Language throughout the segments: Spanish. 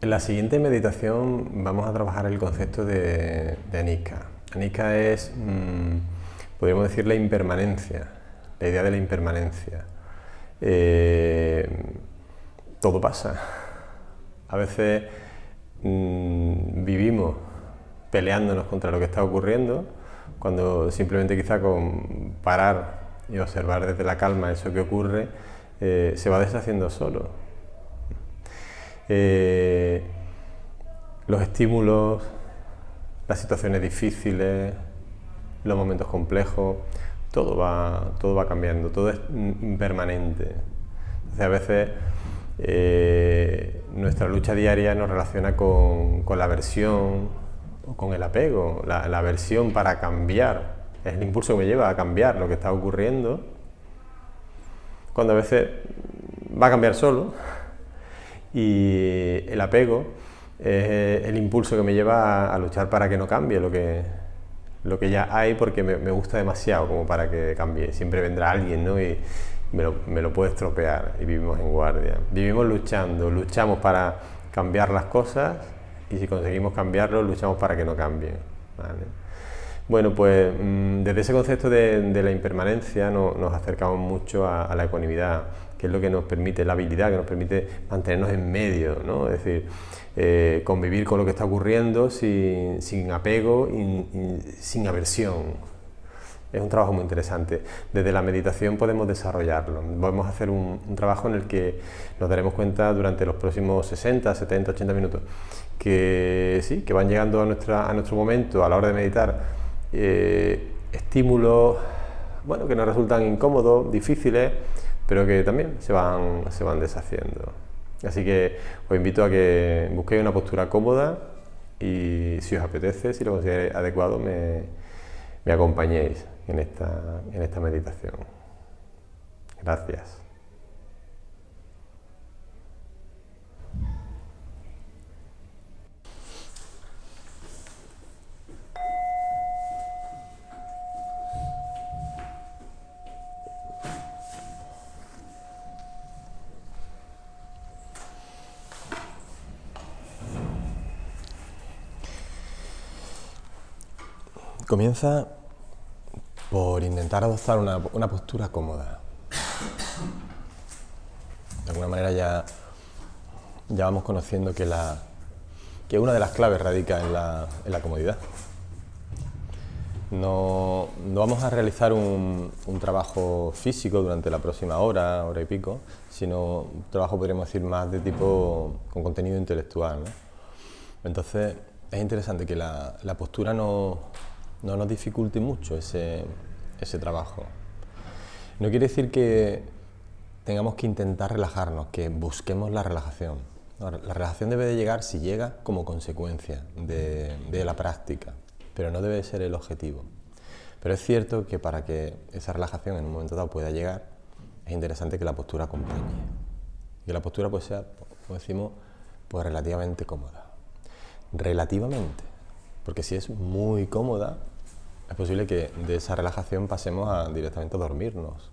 En la siguiente meditación vamos a trabajar el concepto de anicca. Anicca es, podríamos decir, la impermanencia, la idea de la impermanencia. Todo pasa. A veces vivimos peleándonos contra lo que está ocurriendo, cuando simplemente quizá con parar y observar desde la calma eso que ocurre, se va deshaciendo solo. Los estímulos, las situaciones difíciles, los momentos complejos, todo va cambiando, todo es impermanente. Entonces, a veces nuestra lucha diaria nos relaciona con la aversión o con el apego. La aversión para cambiar es el impulso que me lleva a cambiar lo que está ocurriendo, cuando a veces va a cambiar solo. Y el apego es el impulso que me lleva a luchar para que no cambie lo que ya hay, porque me gusta demasiado como para que cambie. Siempre vendrá alguien, ¿no? Y me lo puede estropear, y vivimos en guardia. Vivimos luchamos para cambiar las cosas, y si conseguimos cambiarlo, luchamos para que no cambien, ¿vale? Bueno, pues desde ese concepto de la impermanencia nos acercamos mucho a la ecuanimidad, que es lo que nos permite, la habilidad que nos permite mantenernos en medio, ¿no? Es decir, convivir con lo que está ocurriendo sin apego y sin aversión. Es un trabajo muy interesante. Desde la meditación podemos desarrollarlo. Vamos a hacer un trabajo en el que nos daremos cuenta durante los próximos 60, 70, 80 minutos que sí, que van llegando a nuestro momento a la hora de meditar estímulos, bueno, que nos resultan incómodos, difíciles, pero que también se van deshaciendo. Así que os invito a que busquéis una postura cómoda y, si os apetece, si lo consideráis adecuado, me acompañéis en esta meditación. Gracias. Comienza por intentar adoptar una postura cómoda. De alguna manera ya vamos conociendo que una de las claves radica en la comodidad. No vamos a realizar un trabajo físico durante la próxima hora y pico, sino un trabajo, podríamos decir, más de tipo con contenido intelectual, ¿no? Entonces es interesante que la postura no nos dificulte mucho ese trabajo. No quiere decir que tengamos que intentar relajarnos, que busquemos la relajación. No, la relajación debe de llegar, si llega, como consecuencia de la práctica, pero no debe ser el objetivo. Pero es cierto que para que esa relajación en un momento dado pueda llegar, es interesante que la postura acompañe. Y que la postura pues sea, como decimos, pues relativamente cómoda. Relativamente, porque si es muy cómoda, es posible que de esa relajación pasemos directamente a dormirnos.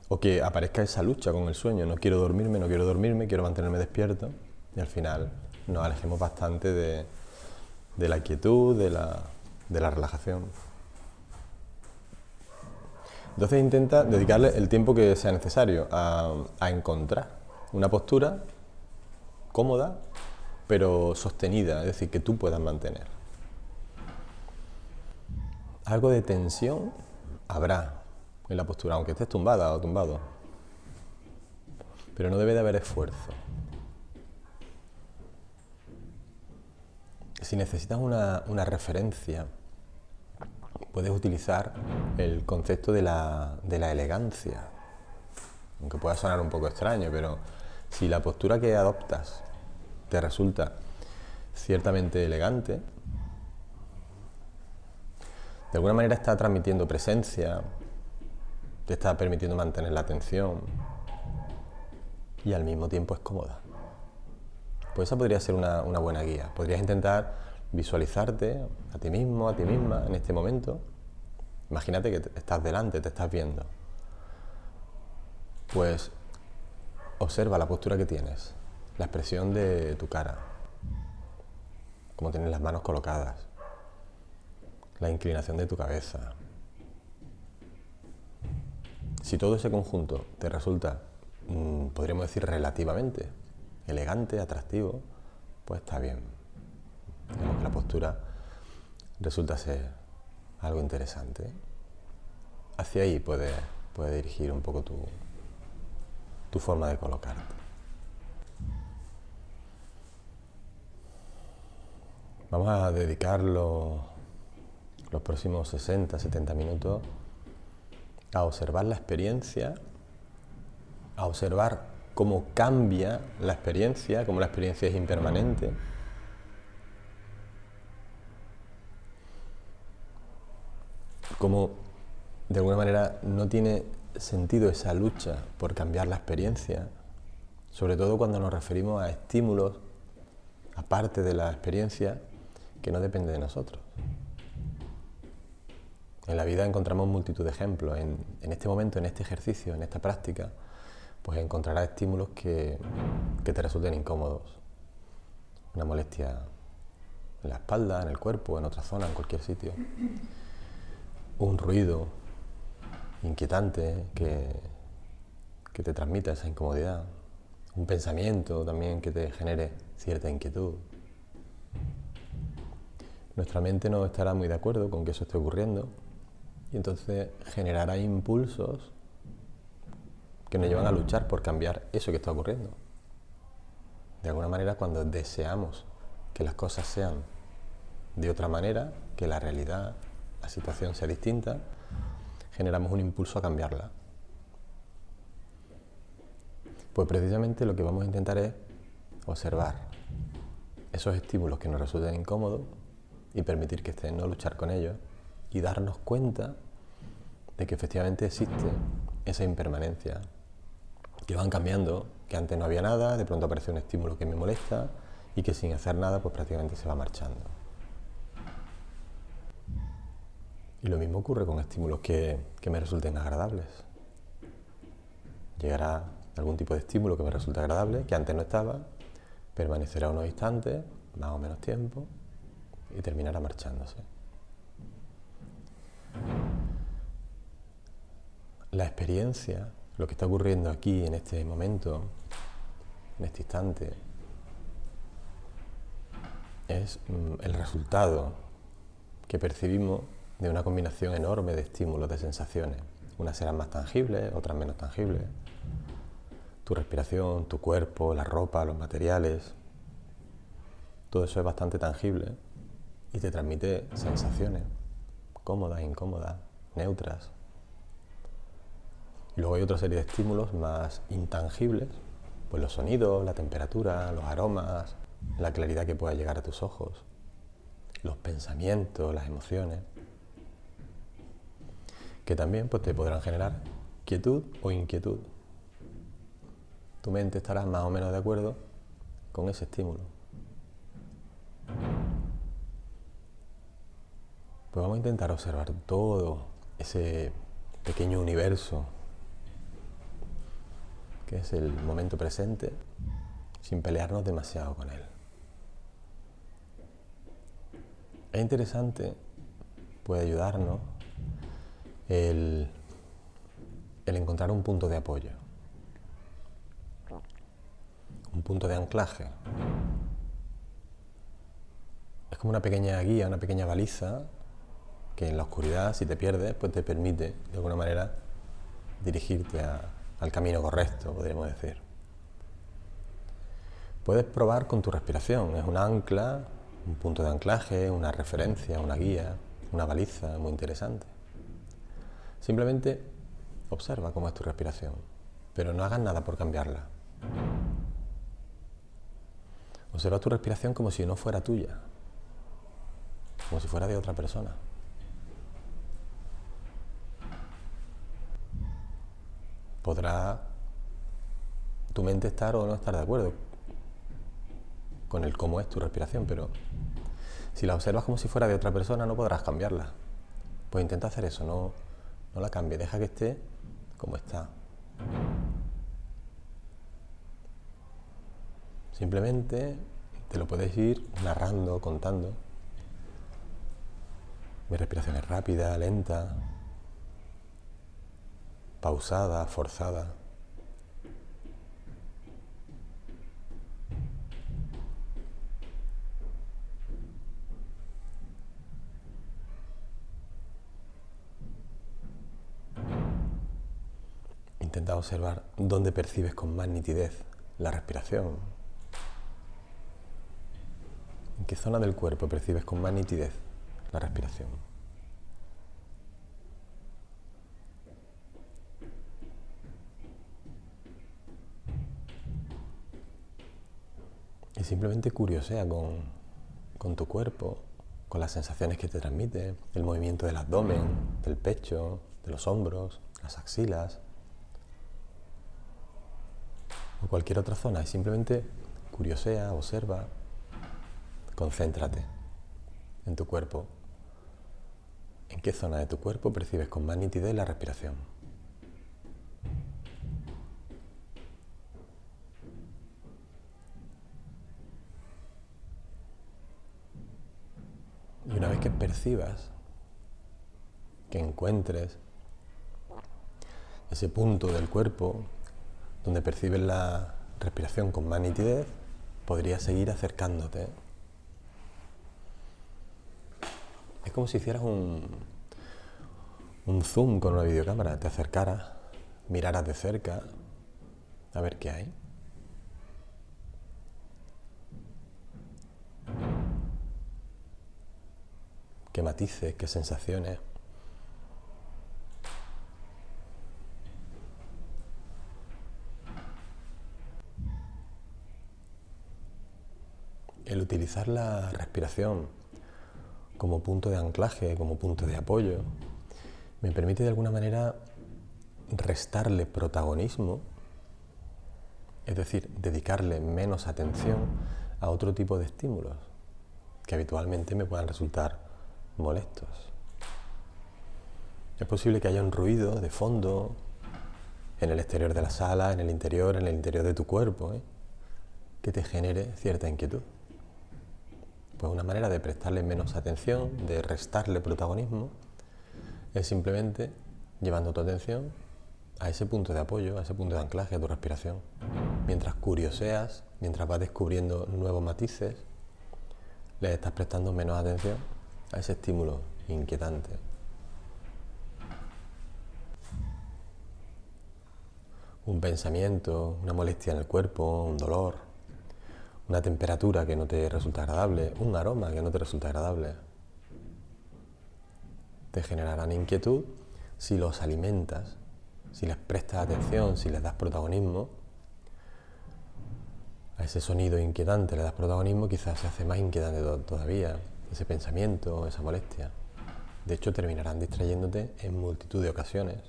O que aparezca esa lucha con el sueño. No quiero dormirme, quiero mantenerme despierto. Y al final nos alejemos bastante de la quietud, de la relajación. Entonces intenta dedicarle el tiempo que sea necesario a encontrar una postura cómoda, pero sostenida, es decir, que tú puedas mantener. Algo de tensión habrá en la postura, aunque estés tumbada o tumbado, pero no debe de haber esfuerzo. Si necesitas una referencia, puedes utilizar el concepto de la elegancia, aunque pueda sonar un poco extraño, pero si la postura que adoptas te resulta ciertamente elegante, de alguna manera está transmitiendo presencia, te está permitiendo mantener la atención y al mismo tiempo es cómoda. Pues esa podría ser una buena guía. Podrías intentar visualizarte a ti mismo, a ti misma en este momento. Imagínate que estás delante, te estás viendo. Pues observa la postura que tienes. la expresión de tu cara, cómo tienes las manos colocadas, la inclinación de tu cabeza. Si todo ese conjunto te resulta, podríamos decir, relativamente elegante, atractivo, pues está bien. Digamos que la postura resulta ser algo interesante. Hacia ahí puedes dirigir un poco tu forma de colocarte. Vamos a dedicar los próximos 60-70 minutos a observar la experiencia, a observar cómo cambia la experiencia, cómo la experiencia es impermanente. Cómo de alguna manera no tiene sentido esa lucha por cambiar la experiencia, sobre todo cuando nos referimos a estímulos, aparte de la experiencia, que no depende de nosotros. En la vida encontramos multitud de ejemplos. En este momento, en este ejercicio, en esta práctica, pues encontrarás estímulos que te resulten incómodos. Una molestia en la espalda, en el cuerpo, en otra zona, en cualquier sitio. Un ruido inquietante que te transmita esa incomodidad. Un pensamiento también que te genere cierta inquietud. Nuestra mente no estará muy de acuerdo con que eso esté ocurriendo y entonces generará impulsos que nos llevan a luchar por cambiar eso que está ocurriendo. De alguna manera, cuando deseamos que las cosas sean de otra manera, que la realidad, la situación sea distinta, generamos un impulso a cambiarla. Pues precisamente lo que vamos a intentar es observar esos estímulos que nos resultan incómodos y permitir que estén, no luchar con ellos y darnos cuenta de que efectivamente existe esa impermanencia, que van cambiando, que antes no había nada, de pronto aparece un estímulo que me molesta y que sin hacer nada pues prácticamente se va marchando. Y lo mismo ocurre con estímulos que me resulten agradables. Llegará algún tipo de estímulo que me resulte agradable, que antes no estaba, permanecerá unos instantes, más o menos tiempo, y terminará marchándose. La experiencia, lo que está ocurriendo aquí en este momento, en este instante, es el resultado que percibimos de una combinación enorme de estímulos, de sensaciones. Unas serán más tangibles, otras menos tangibles. Tu respiración, tu cuerpo, la ropa, los materiales, todo eso es bastante tangible y te transmite sensaciones cómodas, incómodas, neutras. Y luego hay otra serie de estímulos más intangibles, pues los sonidos, la temperatura, los aromas, la claridad que pueda llegar a tus ojos, los pensamientos, las emociones, que también pues, te podrán generar quietud o inquietud. Tu mente estará más o menos de acuerdo con ese estímulo. Pues vamos a intentar observar todo ese pequeño universo que es el momento presente, sin pelearnos demasiado con él. Es interesante, puede ayudarnos el encontrar un punto de apoyo, un punto de anclaje. Es como una pequeña guía, una pequeña baliza que en la oscuridad, si te pierdes, pues te permite de alguna manera dirigirte al camino correcto, podríamos decir. Puedes probar con tu respiración, es un ancla, un punto de anclaje, una referencia, una guía, una baliza muy interesante. Simplemente observa cómo es tu respiración, pero no hagas nada por cambiarla. Observa tu respiración como si no fuera tuya, como si fuera de otra persona. Podrá tu mente estar o no estar de acuerdo con el cómo es tu respiración, pero si la observas como si fuera de otra persona no podrás cambiarla. Pues intenta hacer eso, no la cambies, deja que esté como está. Simplemente te lo puedes ir narrando, contando. Mi respiración es rápida, lenta, pausada, forzada. Intenta observar dónde percibes con más nitidez la respiración. ¿En qué zona del cuerpo percibes con más nitidez la respiración? Y simplemente curiosea con tu cuerpo, con las sensaciones que te transmite, el movimiento del abdomen, del pecho, de los hombros, las axilas o cualquier otra zona. Y simplemente curiosea, observa, concéntrate en tu cuerpo. ¿En qué zona de tu cuerpo percibes con más nitidez la respiración? Y una vez que percibas, que encuentres ese punto del cuerpo donde percibes la respiración con más nitidez, podrías seguir acercándote. Es como si hicieras un zoom con una videocámara, te acercaras, miraras de cerca, a ver qué hay. Qué matices, qué sensaciones. El utilizar la respiración como punto de anclaje, como punto de apoyo, me permite de alguna manera restarle protagonismo, es decir, dedicarle menos atención a otro tipo de estímulos que habitualmente me puedan resultar molestos. Es posible que haya un ruido de fondo en el exterior de la sala, en el interior de tu cuerpo, que te genere cierta inquietud. Pues una manera de prestarle menos atención, de restarle protagonismo, es simplemente llevando tu atención a ese punto de apoyo, a ese punto de anclaje, a tu respiración. Mientras curioseas, mientras vas descubriendo nuevos matices, le estás prestando menos atención a ese estímulo inquietante. Un pensamiento, una molestia en el cuerpo, un dolor, una temperatura que no te resulta agradable, un aroma que no te resulta agradable. Te generarán inquietud si los alimentas, si les prestas atención, si les das protagonismo. A ese sonido inquietante le das protagonismo, quizás se hace más inquietante todavía ese pensamiento, esa molestia. De hecho, terminarán distrayéndote en multitud de ocasiones.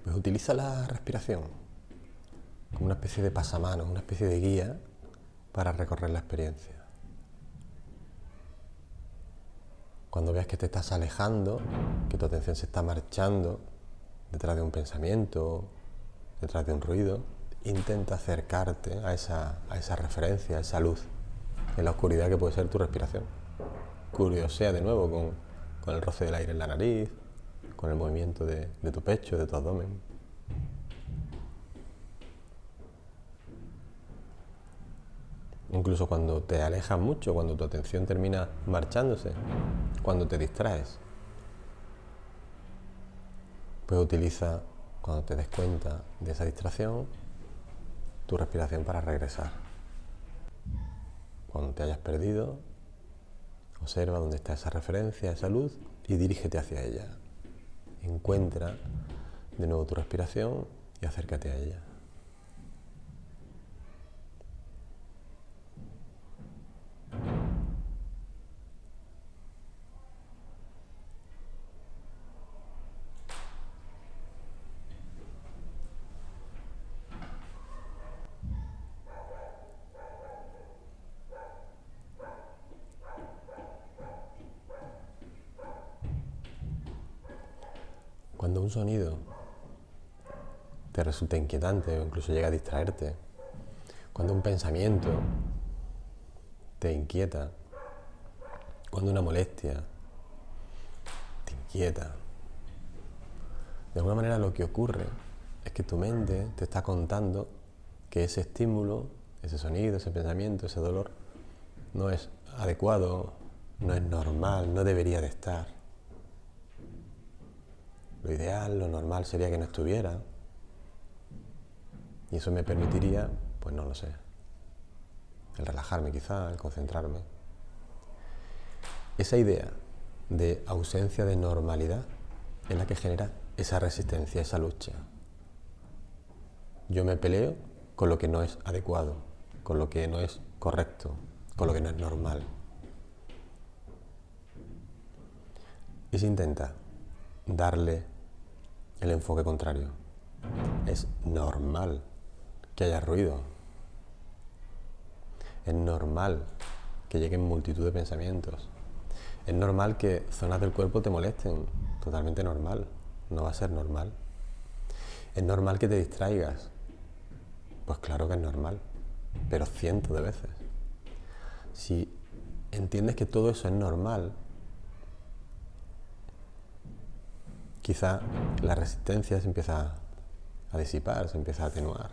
Pues utiliza la respiración como una especie de pasamanos, una especie de guía para recorrer la experiencia. Cuando veas que te estás alejando, que tu atención se está marchando detrás de un pensamiento, detrás de un ruido, intenta acercarte a esa referencia, a esa luz en la oscuridad que puede ser tu respiración. Curiosea de nuevo con el roce del aire en la nariz, con el movimiento de tu pecho, de tu abdomen. Incluso cuando te alejas mucho, cuando tu atención termina marchándose, cuando te distraes, pues utiliza, cuando te des cuenta de esa distracción, tu respiración para regresar. Cuando te hayas perdido, observa dónde está esa referencia, esa luz, y dirígete hacia ella. Encuentra de nuevo tu respiración y acércate a ella. Cuando un sonido te resulta inquietante o incluso llega a distraerte, Cuando un pensamiento te inquieta, cuando una molestia te inquieta, de alguna manera lo que ocurre es que tu mente te está contando que ese estímulo, ese sonido, ese pensamiento, ese dolor, no es adecuado, no es normal, no debería de estar. Lo ideal, lo normal sería que no estuviera. Y eso me permitiría, pues no lo sé, el relajarme quizá, el concentrarme. Esa idea de ausencia de normalidad es la que genera esa resistencia, esa lucha. Yo me peleo con lo que no es adecuado, con lo que no es correcto, con lo que no es normal. Y se intenta darle el enfoque contrario. Es normal que haya ruido. Es normal que lleguen multitud de pensamientos. Es normal que zonas del cuerpo te molesten. Totalmente normal. No va a ser normal. Es normal que te distraigas. Pues claro que es normal. Pero cientos de veces. Si entiendes que todo eso es normal, quizá la resistencia se empieza a disipar, se empieza a atenuar.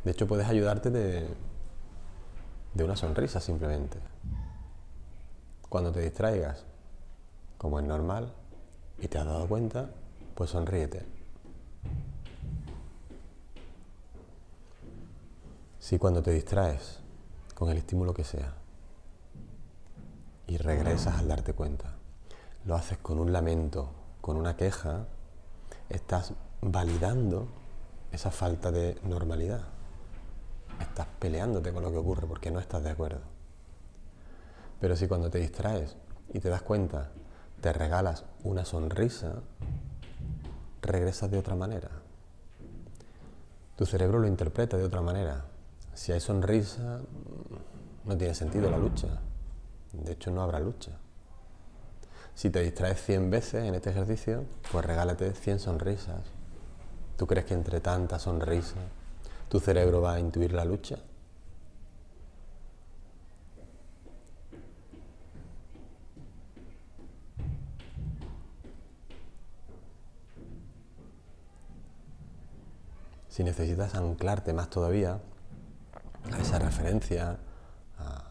De hecho, puedes ayudarte de una sonrisa simplemente. Cuando te distraigas, como es normal, y te has dado cuenta, pues sonríete. Si cuando te distraes con el estímulo que sea y regresas al darte cuenta, lo haces con un lamento, con una queja, estás validando esa falta de normalidad. Estás peleándote con lo que ocurre porque no estás de acuerdo. Pero si cuando te distraes y te das cuenta, te regalas una sonrisa, regresas de otra manera. Tu cerebro lo interpreta de otra manera. Si hay sonrisa, no tiene sentido la lucha. De hecho, no habrá lucha. Si te distraes 100 veces en este ejercicio, pues regálate 100 sonrisas. ¿Tú crees que entre tantas sonrisas tu cerebro va a intuir la lucha? Si necesitas anclarte más todavía a esa referencia, a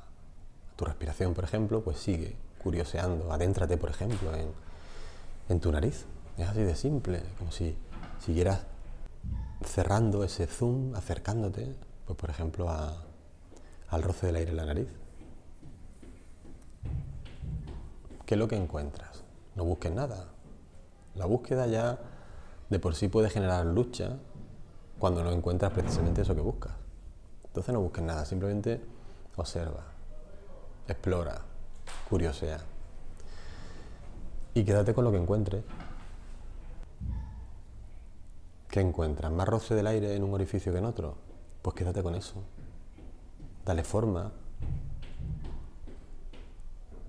tu respiración, por ejemplo, pues sigue curioseando. Adéntrate, por ejemplo, en tu nariz. Es así de simple, como si siguieras cerrando ese zoom, acercándote, pues por ejemplo, al roce del aire en la nariz. ¿Qué es lo que encuentras? No busques nada. La búsqueda ya de por sí puede generar lucha cuando no encuentras precisamente eso que buscas. Entonces no busques nada, simplemente observa, explora, curiosea y quédate con lo que encuentres. ¿Qué encuentras? ¿Más roce del aire en un orificio que en otro? Pues quédate con eso. Dale forma.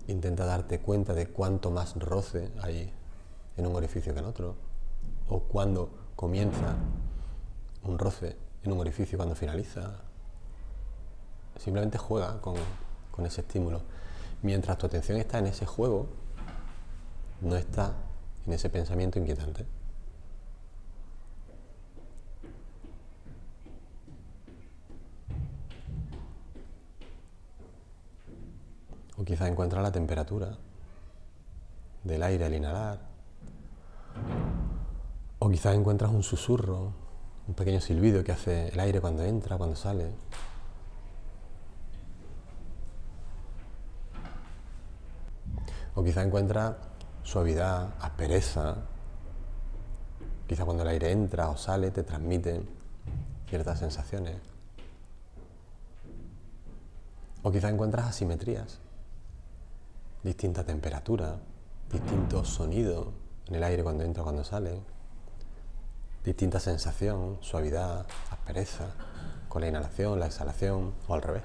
Intenta darte cuenta de cuánto más roce hay en un orificio que en otro. O cuándo comienza un roce en un orificio, cuando finaliza. Simplemente juega con ese estímulo. Mientras tu atención está en ese juego, no está en ese pensamiento inquietante. O quizá encuentra la temperatura del aire al inhalar. O quizá encuentras un susurro, un pequeño silbido que hace el aire cuando entra, cuando sale. O quizá encuentras suavidad, aspereza. Quizá cuando el aire entra o sale te transmite ciertas sensaciones. O quizá encuentras asimetrías, distinta temperatura, distinto sonido en el aire cuando entra o cuando sale, distinta sensación, suavidad, aspereza, con la inhalación, la exhalación o al revés.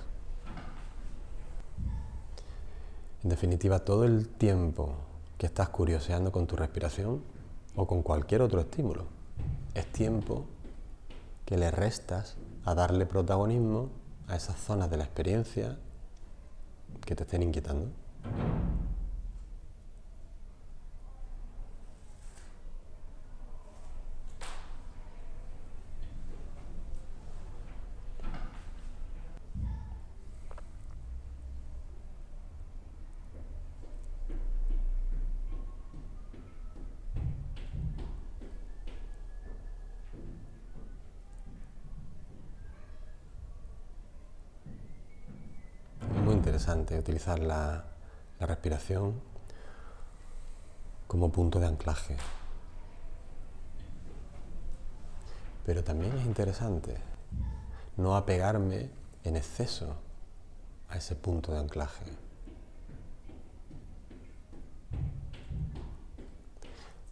En definitiva, todo el tiempo que estás curioseando con tu respiración o con cualquier otro estímulo, es tiempo que le restas a darle protagonismo a esas zonas de la experiencia que te estén inquietando. Es muy interesante utilizar la respiración como punto de anclaje. Pero también es interesante no apegarme en exceso a ese punto de anclaje.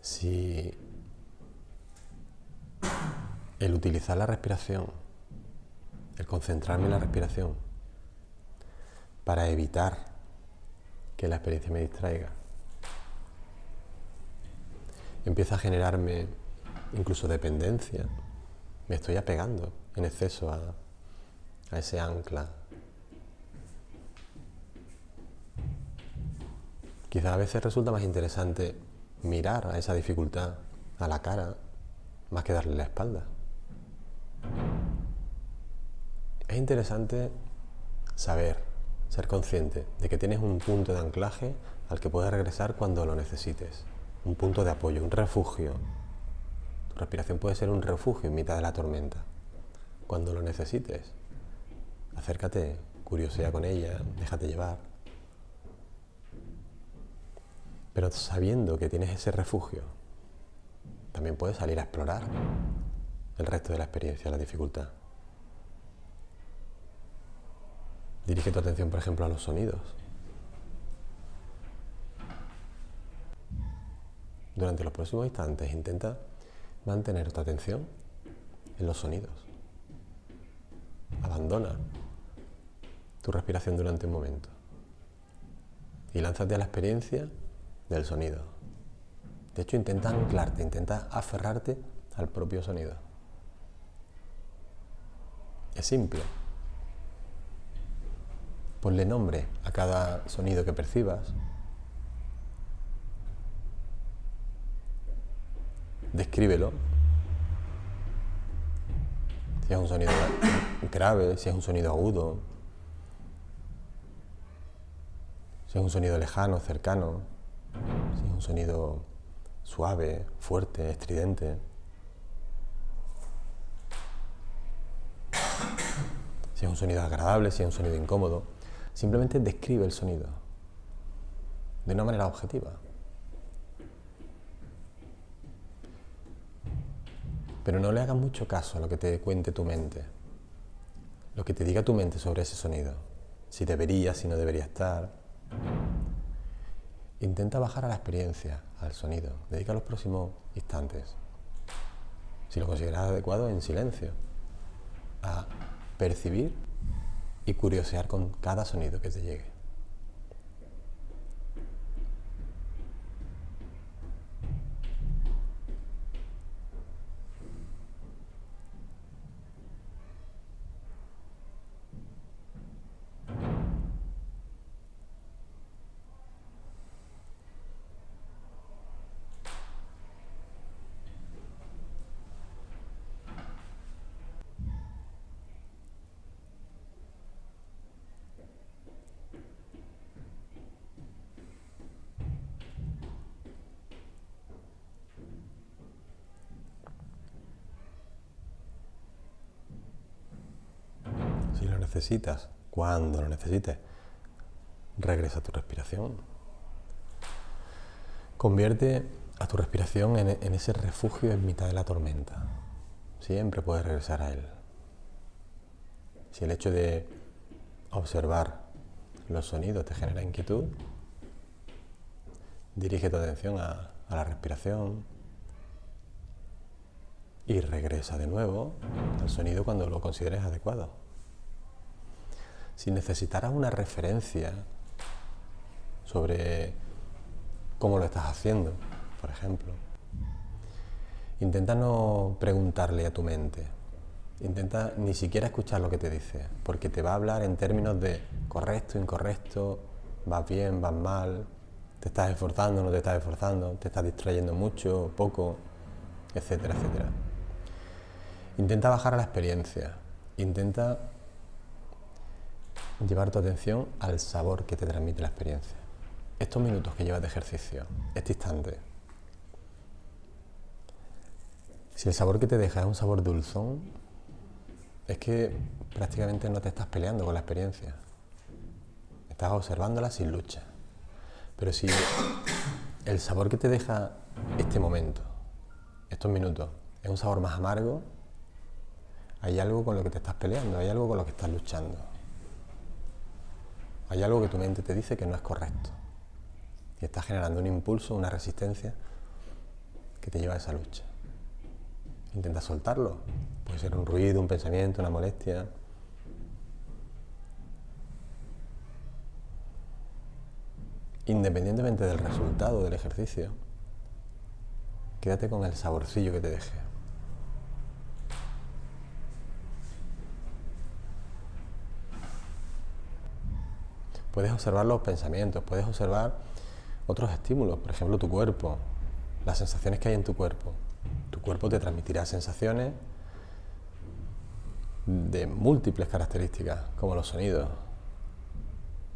Si el utilizar la respiración, el concentrarme en la respiración para evitar que la experiencia me distraiga, empieza a generarme incluso dependencia, me estoy apegando en exceso a ese ancla. Quizás a veces resulta más interesante mirar a esa dificultad a la cara más que darle la espalda. Es interesante saber, ser consciente de que tienes un punto de anclaje al que puedes regresar cuando lo necesites. Un punto de apoyo, un refugio. Tu respiración puede ser un refugio en mitad de la tormenta. Cuando lo necesites, acércate, curiosea con ella, déjate llevar. Pero sabiendo que tienes ese refugio, también puedes salir a explorar el resto de la experiencia, la dificultad. Dirige tu atención, por ejemplo, a los sonidos. Durante los próximos instantes intenta mantener tu atención en los sonidos. Abandona tu respiración durante un momento y lánzate a la experiencia del sonido. De hecho, intenta anclarte, intenta aferrarte al propio sonido. Es simple. Ponle nombre a cada sonido que percibas. Descríbelo. Si es un sonido grave, si es un sonido agudo, si es un sonido lejano, cercano, si es un sonido suave, fuerte, estridente. Si es un sonido agradable, si es un sonido incómodo. Simplemente describe el sonido de una manera objetiva. Pero no le hagas mucho caso a lo que te cuente tu mente, lo que te diga tu mente sobre ese sonido, si debería, si no debería estar. Intenta bajar a la experiencia, al sonido. Dedica los próximos instantes, si lo consideras adecuado, en silencio, a percibir y curiosear con cada sonido que te llegue. Si lo necesitas, cuando lo necesites, regresa a tu respiración. Convierte a tu respiración en ese refugio en mitad de la tormenta. Siempre puedes regresar a él. Si el hecho de observar los sonidos te genera inquietud, dirige tu atención a la respiración y regresa de nuevo al sonido cuando lo consideres adecuado. Si necesitaras una referencia sobre cómo lo estás haciendo, por ejemplo, intenta no preguntarle a tu mente Intenta ni siquiera escuchar lo que te dice, porque te va a hablar en términos de correcto, incorrecto, vas bien, vas mal, te estás esforzando, no te estás esforzando, te estás distrayendo mucho, poco, etcétera, etcétera. Intenta bajar a la experiencia, intenta llevar tu atención al sabor que te transmite la experiencia. Estos minutos que llevas de ejercicio, este instante, si el sabor que te deja es un sabor dulzón, es que prácticamente no te estás peleando con la experiencia. Estás observándola sin lucha. Pero si el sabor que te deja este momento, estos minutos, es un sabor más amargo, hay algo con lo que te estás peleando, hay algo con lo que estás luchando. Hay algo que tu mente te dice que no es correcto. Y estás generando un impulso, una resistencia que te lleva a esa lucha. Intenta soltarlo. Puede ser un ruido, un pensamiento, una molestia. Independientemente del resultado del ejercicio, quédate con el saborcillo que te deje. Puedes observar los pensamientos, puedes observar otros estímulos, por ejemplo tu cuerpo, las sensaciones que hay en tu cuerpo. Tu cuerpo te transmitirá sensaciones de múltiples características, como los sonidos.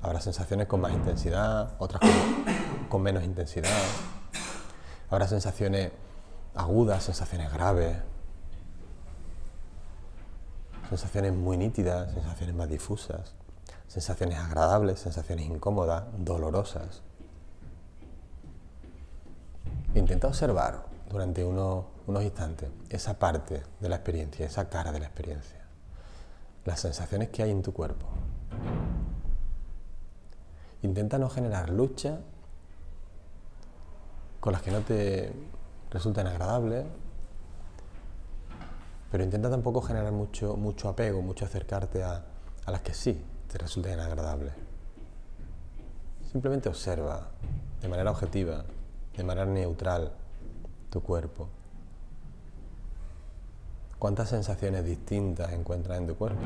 Habrá sensaciones con más intensidad, otras con menos intensidad. Habrá sensaciones agudas, sensaciones graves, sensaciones muy nítidas, sensaciones más difusas, sensaciones agradables, sensaciones incómodas, dolorosas. Intenta observar durante unos instantes esa parte de la experiencia, esa cara de la experiencia, las sensaciones que hay en tu cuerpo. Intenta no generar lucha con las que no te resultan agradables, pero intenta tampoco generar mucho apego, mucho acercarte a las que sí te resulten agradables. Simplemente observa de manera objetiva, de manera neutral, tu cuerpo. ¿Cuántas sensaciones distintas encuentras en tu cuerpo?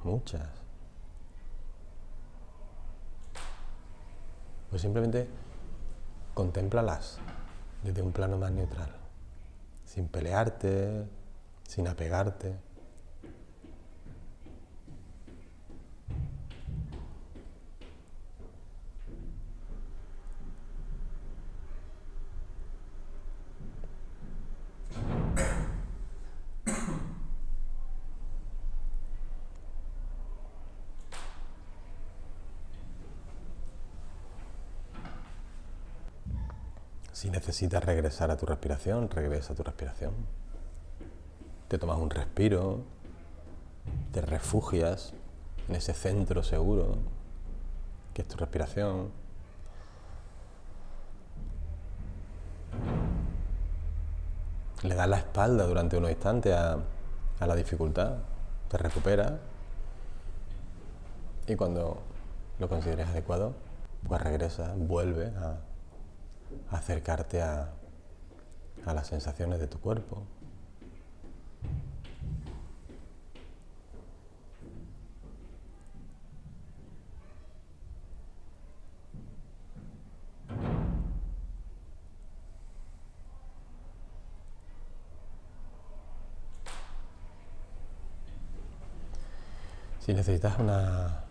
Muchas. Pues simplemente contémplalas desde un plano más neutral, sin pelearte, sin apegarte. Si necesitas regresar a tu respiración, regresa a tu respiración. Te tomas un respiro, te refugias en ese centro seguro que es tu respiración. Le das la espalda durante unos instantes a la dificultad, te recuperas y cuando lo consideres adecuado, pues regresa, vuelve a acercarte a las sensaciones de tu cuerpo. Si necesitas una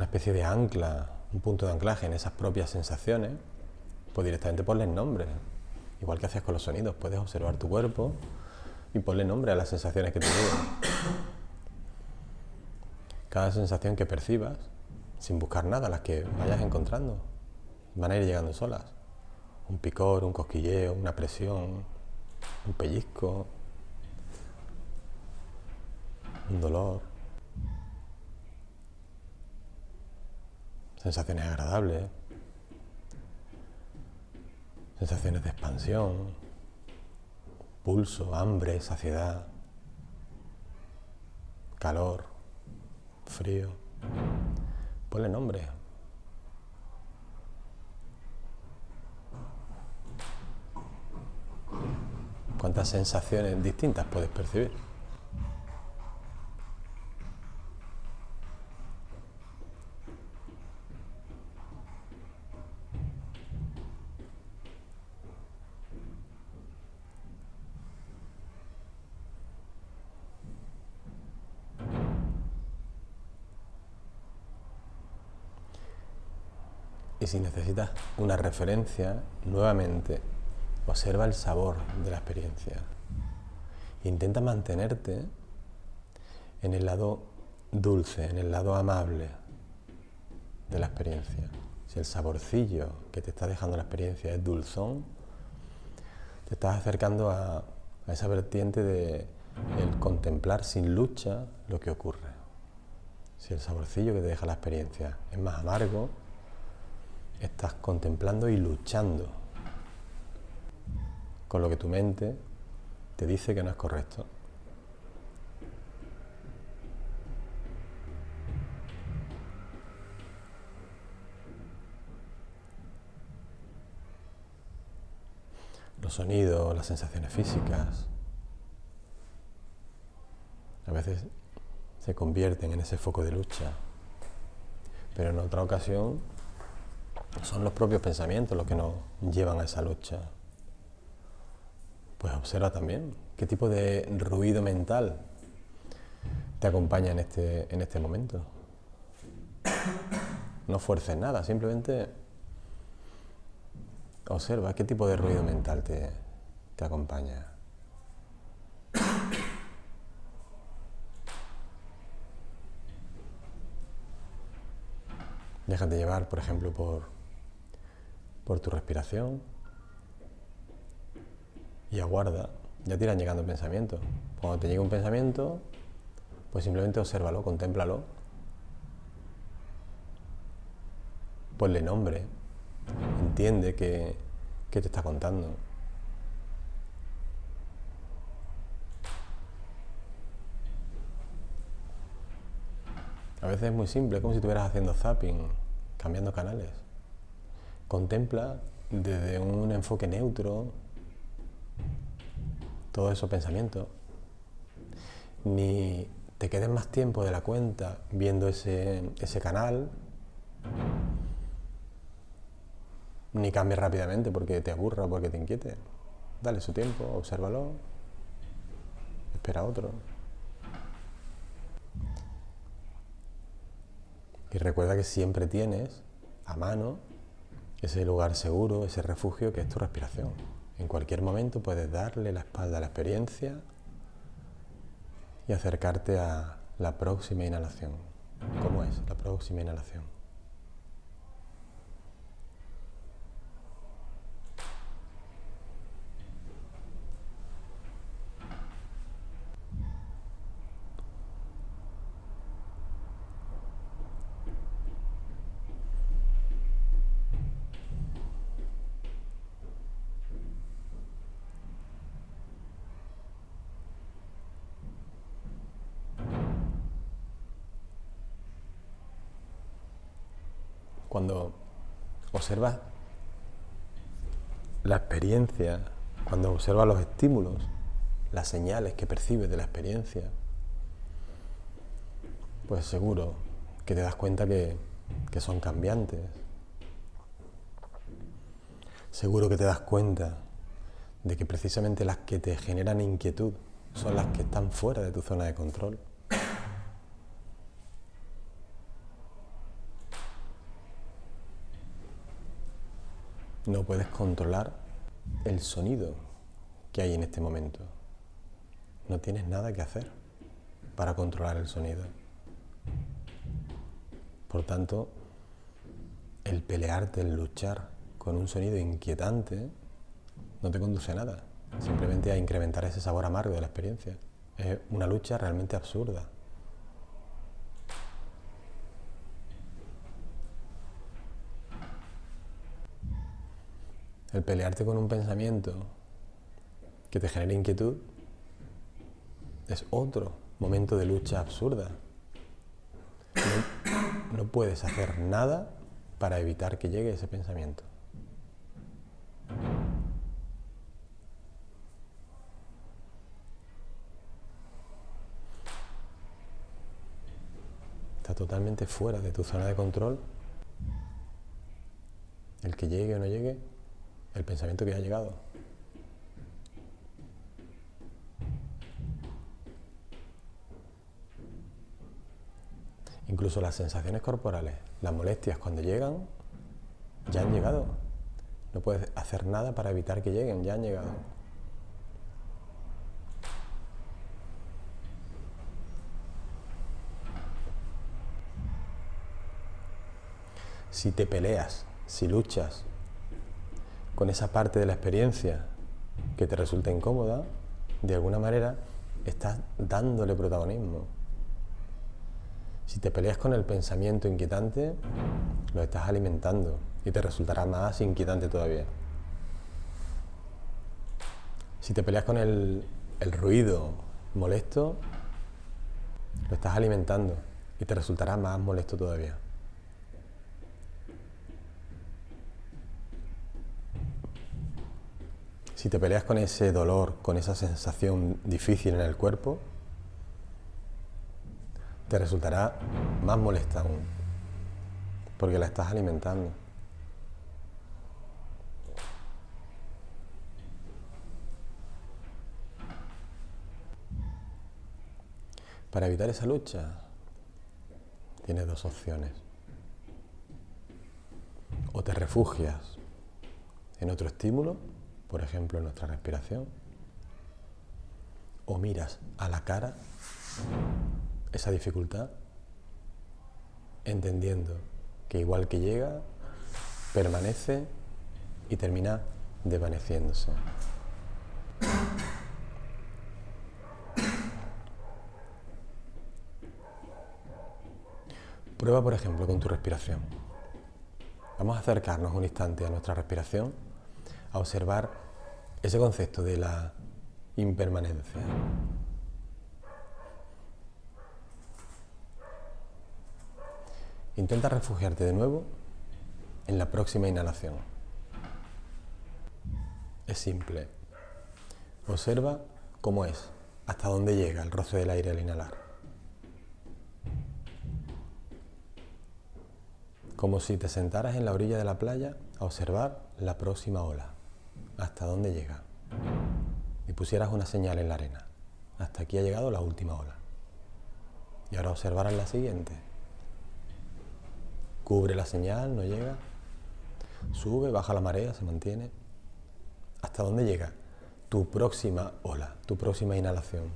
especie de ancla, un punto de anclaje en esas propias sensaciones, pues directamente ponle nombre. Igual que haces con los sonidos, puedes observar tu cuerpo y ponle nombre a las sensaciones que te llegan. Cada sensación que percibas, sin buscar nada, las que vayas encontrando, van a ir llegando solas. Un picor, un cosquilleo, una presión, un pellizco, un dolor. Sensaciones agradables, sensaciones de expansión, pulso, hambre, saciedad, calor, frío. Ponle nombre. cuántas sensaciones distintas puedes percibir. Y si necesitas una referencia, nuevamente, observa el sabor de la experiencia. Intenta mantenerte en el lado dulce, en el lado amable de la experiencia. Si el saborcillo que te está dejando la experiencia es dulzón, te estás acercando a esa vertiente de el contemplar sin lucha lo que ocurre. Si el saborcillo que te deja la experiencia es más amargo, estás contemplando y luchando con lo que tu mente te dice que no es correcto. Los sonidos, las sensaciones físicas, a veces se convierten en ese foco de lucha, pero en otra ocasión son los propios pensamientos los que nos llevan a esa lucha. Pues observa también qué tipo de ruido mental te acompaña en este momento. No fuerces nada, simplemente observa qué tipo de ruido mental te acompaña. Déjate llevar, por ejemplo, por tu respiración y aguarda. Ya te irán llegando pensamientos. Cuando te llegue un pensamiento, pues simplemente obsérvalo, contémplalo. Ponle nombre. Entiende qué te está contando. A veces es muy simple, es como si estuvieras haciendo zapping, cambiando canales. Contempla desde un enfoque neutro todos esos pensamientos. Ni te quedes más tiempo de la cuenta viendo ese canal, ni cambies rápidamente porque te aburra o porque te inquiete. Dale su tiempo, obsérvalo, espera otro. Y recuerda que siempre tienes a mano ese lugar seguro, ese refugio que es tu respiración. En cualquier momento puedes darle la espalda a la experiencia y acercarte a la próxima inhalación. ¿Cómo es la próxima inhalación? Cuando observas la experiencia, cuando observas los estímulos, las señales que percibes de la experiencia, pues seguro que te das cuenta que son cambiantes. Seguro que te das cuenta de que precisamente las que te generan inquietud son las que están fuera de tu zona de control. No puedes controlar el sonido que hay en este momento. No tienes nada que hacer para controlar el sonido. Por tanto, el pelearte, el luchar con un sonido inquietante no te conduce a nada. Simplemente a incrementar ese sabor amargo de la experiencia. Es una lucha realmente absurda. El pelearte con un pensamiento que te genere inquietud es otro momento de lucha absurda. No puedes hacer nada para evitar que llegue ese pensamiento. está totalmente fuera de tu zona de control, el que llegue o no llegue, el pensamiento que ha llegado. Incluso las sensaciones corporales, las molestias cuando llegan, ya han llegado. No puedes hacer nada para evitar que lleguen, ya han llegado. Si te peleas, si luchas con esa parte de la experiencia que te resulta incómoda, de alguna manera estás dándole protagonismo. Si te peleas con el pensamiento inquietante, lo estás alimentando y te resultará más inquietante todavía. Si te peleas con el ruido molesto, lo estás alimentando y te resultará más molesto todavía. Si te peleas con ese dolor, con esa sensación difícil en el cuerpo, te resultará más molesta aún, porque la estás alimentando. Para evitar esa lucha, tienes dos opciones. O te refugias en otro estímulo, por ejemplo en nuestra respiración, o miras a la cara esa dificultad, entendiendo que igual que llega, permanece y termina desvaneciéndose. Prueba, por ejemplo, con tu respiración. Vamos a acercarnos un instante a nuestra respiración, a observar ese concepto de la impermanencia. Intenta refugiarte de nuevo en la próxima inhalación. Es simple. Observa cómo es, hasta dónde llega el roce del aire al inhalar. Como si te sentaras en la orilla de la playa a observar la próxima ola, hasta dónde llega. Y pusieras una señal en la arena. Hasta aquí ha llegado la última ola. Y ahora observarás la siguiente. Cubre la señal, no llega. Sube, baja la marea, se mantiene. ¿Hasta dónde llega tu próxima ola, tu próxima inhalación?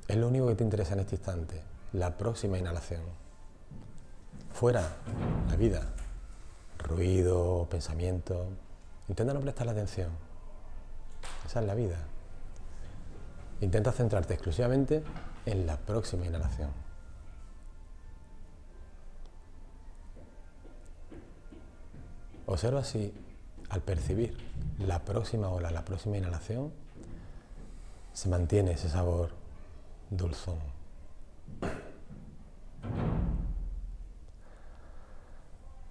Es lo único que te interesa en este instante, la próxima inhalación. Fuera, la vida, ruido, pensamiento. Intenta no prestarle atención. Esa es la vida. Intenta centrarte exclusivamente en la próxima inhalación. Observa si al percibir la próxima ola, la próxima inhalación, se mantiene ese sabor dulzón.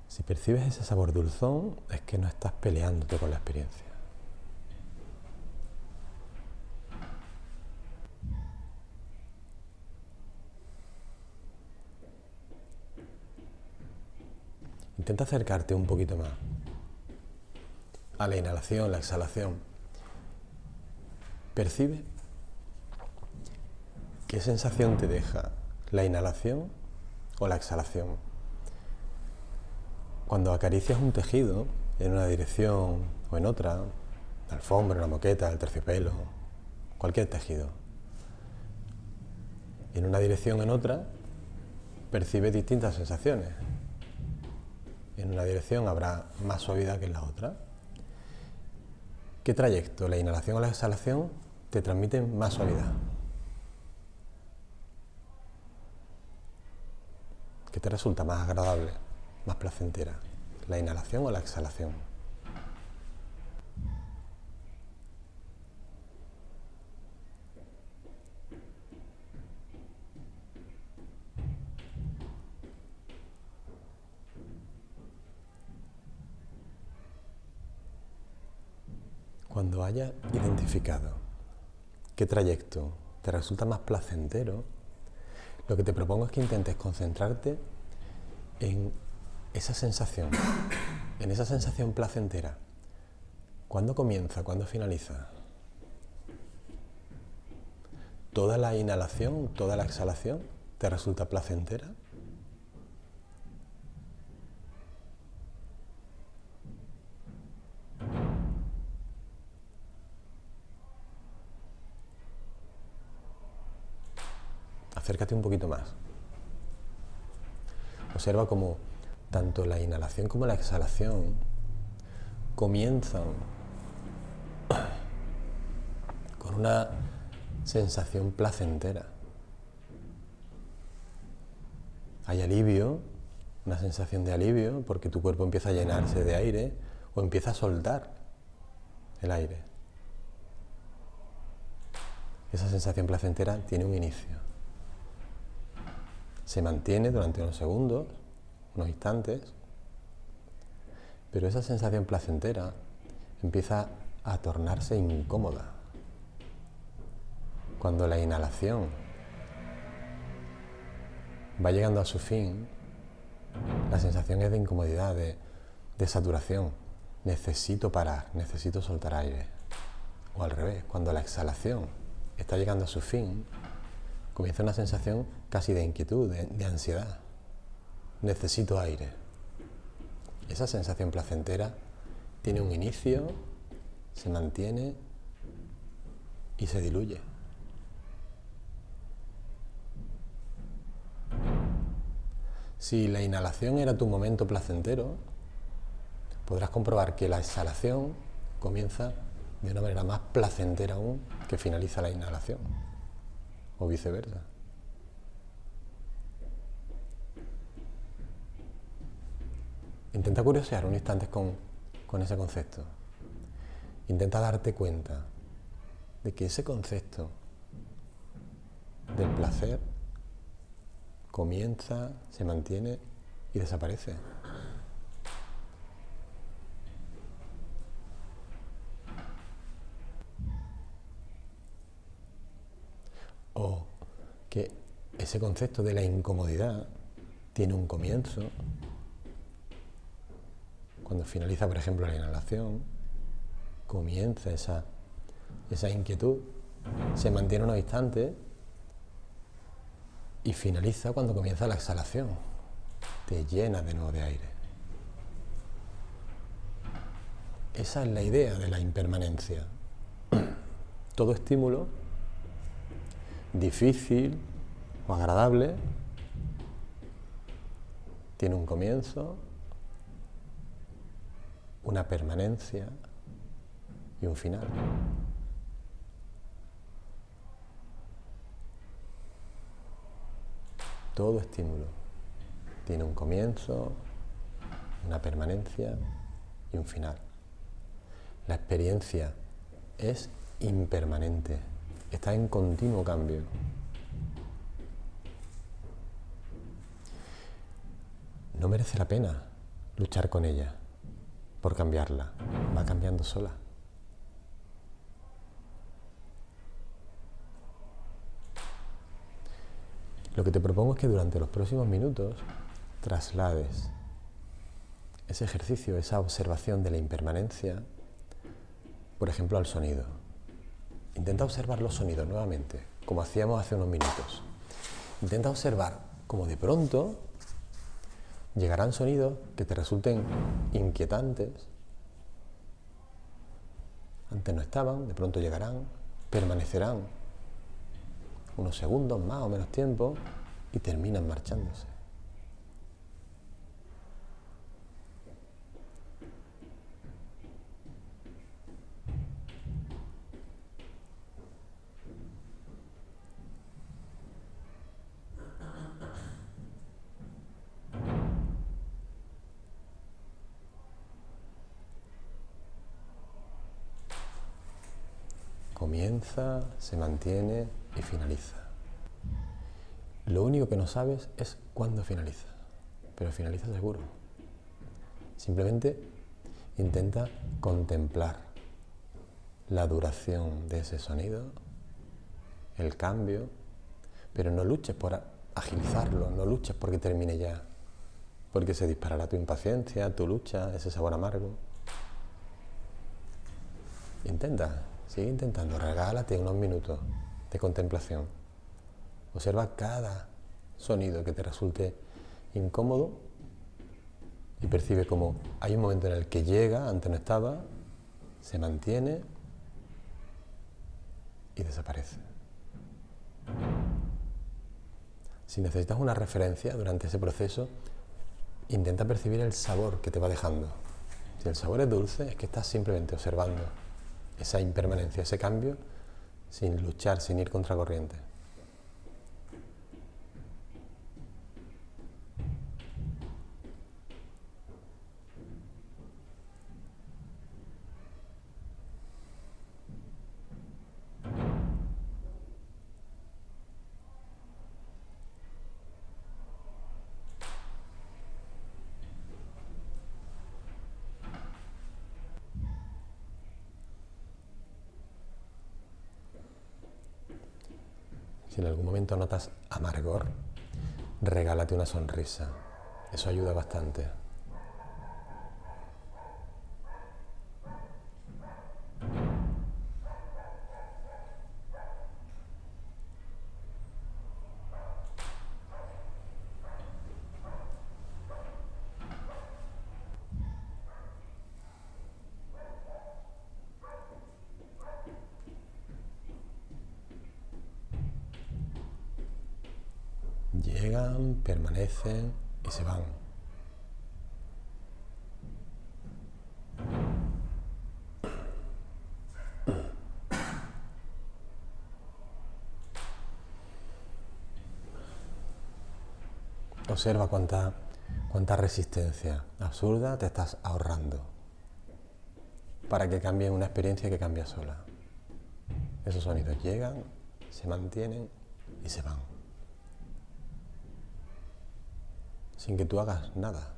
Si percibes ese sabor dulzón, es que no estás peleándote con la experiencia. Intenta acercarte un poquito más a la inhalación, la exhalación. Percibe qué sensación te deja la inhalación o la exhalación. Cuando acaricias un tejido en una dirección o en otra, la alfombra, una moqueta, el terciopelo, cualquier tejido, en una dirección o en otra, percibes distintas sensaciones. En una dirección habrá más suavidad que en la otra. ¿Qué trayecto, la inhalación o la exhalación, te transmiten más suavidad? ¿Qué te resulta más agradable, más placentera? ¿La inhalación o la exhalación? Cuando hayas identificado qué trayecto te resulta más placentero, lo que te propongo es que intentes concentrarte en esa sensación placentera. ¿Cuándo comienza? ¿Cuándo finaliza? ¿Toda la inhalación, toda la exhalación te resulta placentera? Acércate un poquito más. Observa cómo tanto la inhalación como la exhalación comienzan con una sensación placentera. Hay alivio, una sensación de alivio, porque tu cuerpo empieza a llenarse de aire o empieza a soltar el aire. Esa sensación placentera tiene un inicio. Se mantiene durante unos segundos, unos instantes, pero esa sensación placentera empieza a tornarse incómoda. Cuando la inhalación va llegando a su fin, la sensación es de incomodidad, de saturación. Necesito parar, necesito soltar aire. O al revés, cuando la exhalación está llegando a su fin, comienza una sensación casi de inquietud, de ansiedad. Necesito aire. Esa sensación placentera tiene un inicio, se mantiene y se diluye. Si la inhalación era tu momento placentero, podrás comprobar que la exhalación comienza de una manera más placentera aún que finaliza la inhalación, o viceversa. Intenta curiosear un instante con ese concepto. Intenta darte cuenta de que ese concepto del placer comienza, se mantiene y desaparece. O que ese concepto de la incomodidad tiene un comienzo. Cuando finaliza, por ejemplo, la inhalación, comienza esa inquietud, se mantiene unos instantes y finaliza cuando comienza la exhalación. Te llena de nuevo de aire. Esa es la idea de la impermanencia. Todo estímulo, difícil o agradable, tiene un comienzo, una permanencia y un final. Todo estímulo tiene un comienzo, una permanencia y un final. La experiencia es impermanente, está en continuo cambio. No merece la pena luchar con ella por cambiarla, va cambiando sola. Lo que te propongo es que durante los próximos minutos traslades ese ejercicio, esa observación de la impermanencia, por ejemplo, al sonido. Intenta observar los sonidos nuevamente, como hacíamos hace unos minutos. Intenta observar cómo de pronto llegarán sonidos que te resulten inquietantes. Antes no estaban, de pronto llegarán, permanecerán unos segundos, más o menos tiempo, y terminan marchándose. Comienza, se mantiene y finaliza. Lo único que no sabes es cuándo finaliza, pero finaliza seguro. Simplemente intenta contemplar la duración de ese sonido, el cambio, pero no luches por agilizarlo, no luches porque termine ya, porque se disparará tu impaciencia, tu lucha, ese sabor amargo. Intenta, sigue intentando, regálate unos minutos de contemplación. Observa cada sonido que te resulte incómodo y percibe cómo hay un momento en el que llega, antes no estaba, se mantiene y desaparece. Si necesitas una referencia durante ese proceso, intenta percibir el sabor que te va dejando. Si el sabor es dulce, es que estás simplemente observando esa impermanencia, ese cambio, sin luchar, sin ir contracorriente. Si en algún momento notas amargor, regálate una sonrisa. Eso ayuda bastante. Llegan, permanecen y se van. Observa cuánta resistencia absurda te estás ahorrando para que cambie una experiencia que cambia sola. Esos sonidos llegan, se mantienen y se van. Sin que tú hagas nada.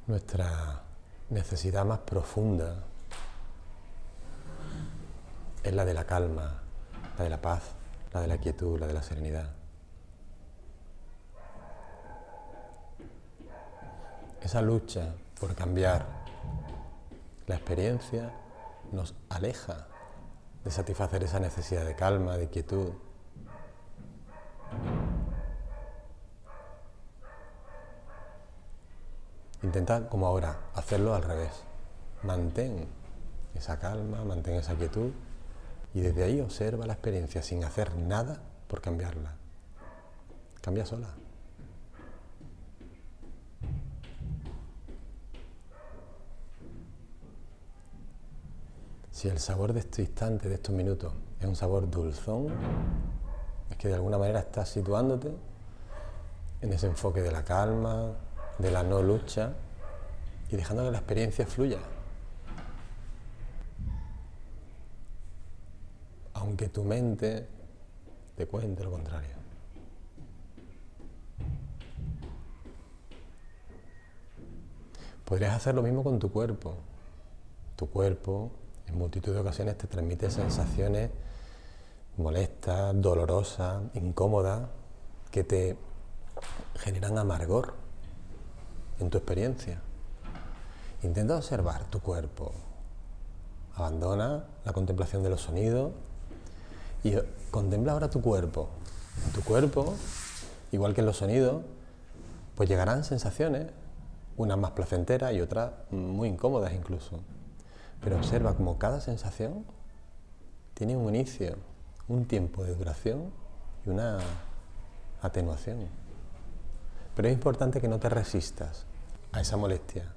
Nuestra necesidad más profunda es la de la calma, la de la paz, la de la quietud, la de la serenidad. Esa lucha por cambiar la experiencia nos aleja de satisfacer esa necesidad de calma, de quietud. Intenta, como ahora, hacerlo al revés. Mantén esa calma, mantén esa quietud y desde ahí observa la experiencia sin hacer nada por cambiarla. Cambia sola. Si el sabor de este instante, de estos minutos, es un sabor dulzón, es que de alguna manera estás situándote en ese enfoque de la calma, de la no lucha y dejando que la experiencia fluya. Aunque tu mente te cuente lo contrario. Podrías hacer lo mismo con tu cuerpo. Tu cuerpo en multitud de ocasiones te transmite sensaciones molestas, dolorosas, incómodas, que te generan amargor en tu experiencia. Intenta observar tu cuerpo. Abandona la contemplación de los sonidos y contempla ahora tu cuerpo. En tu cuerpo, igual que en los sonidos, pues llegarán sensaciones, unas más placenteras y otras muy incómodas incluso. Pero observa cómo cada sensación tiene un inicio, un tiempo de duración y una atenuación. Pero es importante que no te resistas a esa molestia.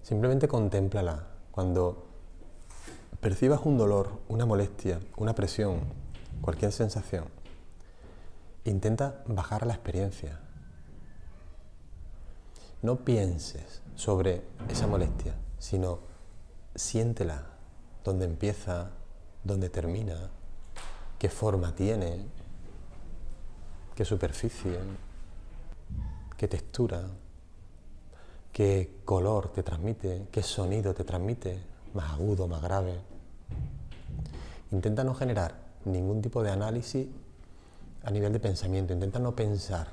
Simplemente contémplala. Cuando percibas un dolor, una molestia, una presión, cualquier sensación, intenta bajar a la experiencia. No pienses sobre esa molestia, sino siéntela, dónde empieza, dónde termina, qué forma tiene, qué superficie, qué textura, qué color te transmite, qué sonido te transmite, más agudo, más grave. Intenta no generar ningún tipo de análisis a nivel de pensamiento, intenta no pensar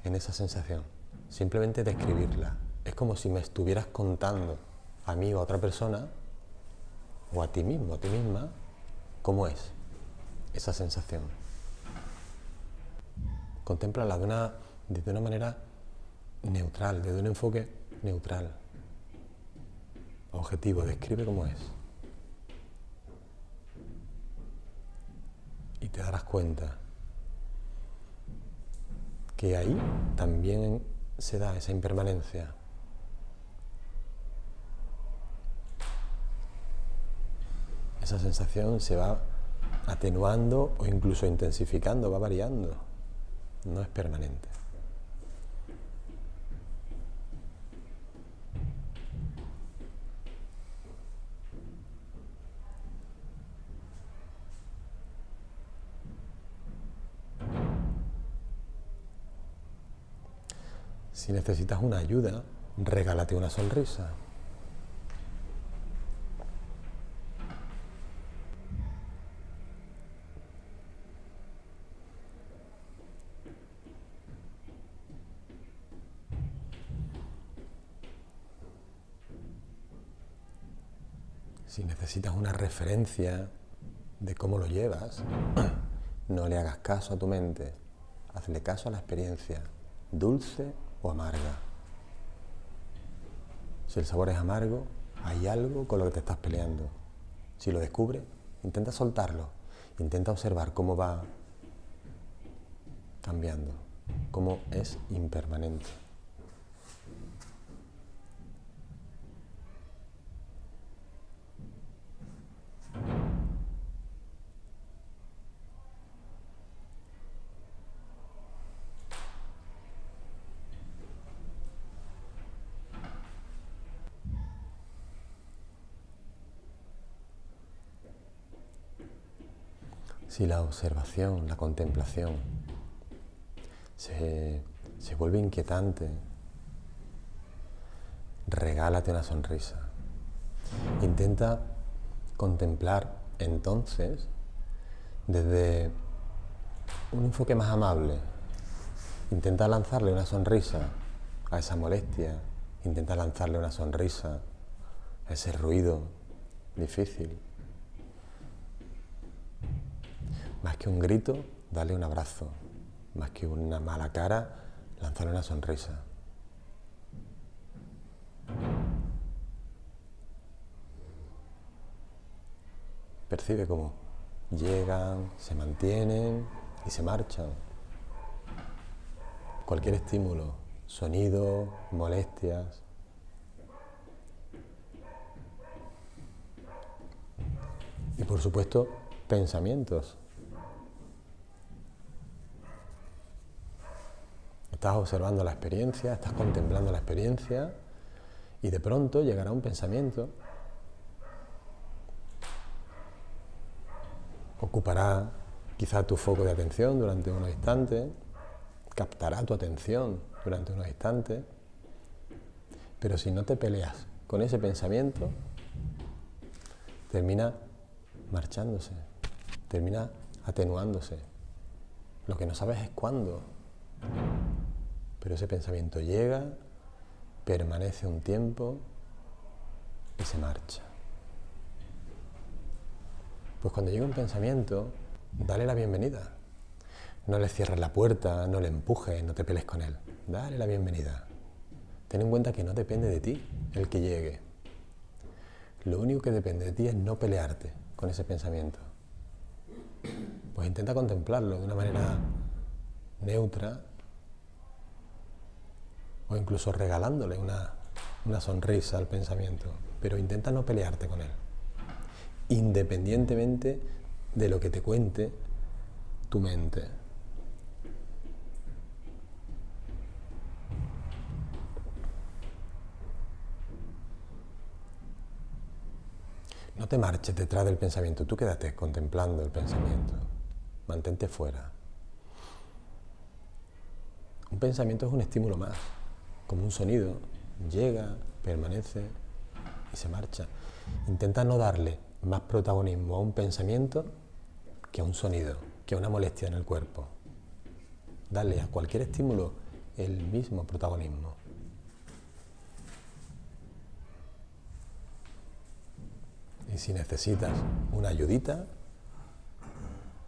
en esa sensación, simplemente describirla. Es como si me estuvieras contando a mí o a otra persona, o a ti mismo, a ti misma, cómo es esa sensación. Contémplala desde una manera neutral, desde un enfoque neutral, objetivo, describe cómo es. Y te darás cuenta que ahí también se da esa impermanencia. Esa sensación se va atenuando o incluso intensificando, va variando. No es permanente. Si necesitas una ayuda, regálate una sonrisa. Si necesitas una referencia de cómo lo llevas, no le hagas caso a tu mente, hazle caso a la experiencia, dulce o amarga. Si el sabor es amargo, hay algo con lo que te estás peleando. Si lo descubres, intenta soltarlo, intenta observar cómo va cambiando, cómo es impermanente. Si la observación, la contemplación se vuelve inquietante, regálate una sonrisa. Intenta contemplar entonces desde un enfoque más amable. Intenta lanzarle una sonrisa a esa molestia, intenta lanzarle una sonrisa a ese ruido difícil. Más que un grito, dale un abrazo. Más que una mala cara, lánzale una sonrisa. Percibe cómo llegan, se mantienen y se marchan. Cualquier estímulo, sonido, molestias. Y por supuesto, pensamientos. Estás observando la experiencia, estás contemplando la experiencia y de pronto llegará un pensamiento. Ocupará quizá tu foco de atención durante unos instantes, captará tu atención durante unos instantes, pero si no te peleas con ese pensamiento, termina marchándose, termina atenuándose. Lo que no sabes es cuándo, pero ese pensamiento llega, permanece un tiempo y se marcha. Pues cuando llega un pensamiento, dale la bienvenida. No le cierres la puerta, no le empujes, no te pelees con él. Dale la bienvenida. Ten en cuenta que no depende de ti el que llegue. Lo único que depende de ti es no pelearte con ese pensamiento. Pues intenta contemplarlo de una manera neutra o incluso regalándole una sonrisa al pensamiento, pero intenta no pelearte con él. Independientemente de lo que te cuente tu mente. No te marches detrás del pensamiento, tú quédate contemplando el pensamiento. Mantente fuera. Un pensamiento es un estímulo más, como un sonido. Llega, permanece y se marcha. Intenta no darle más protagonismo a un pensamiento que a un sonido, que a una molestia en el cuerpo. Dale a cualquier estímulo el mismo protagonismo. Y si necesitas una ayudita,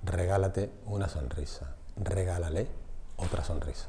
regálate una sonrisa. Regálale otra sonrisa.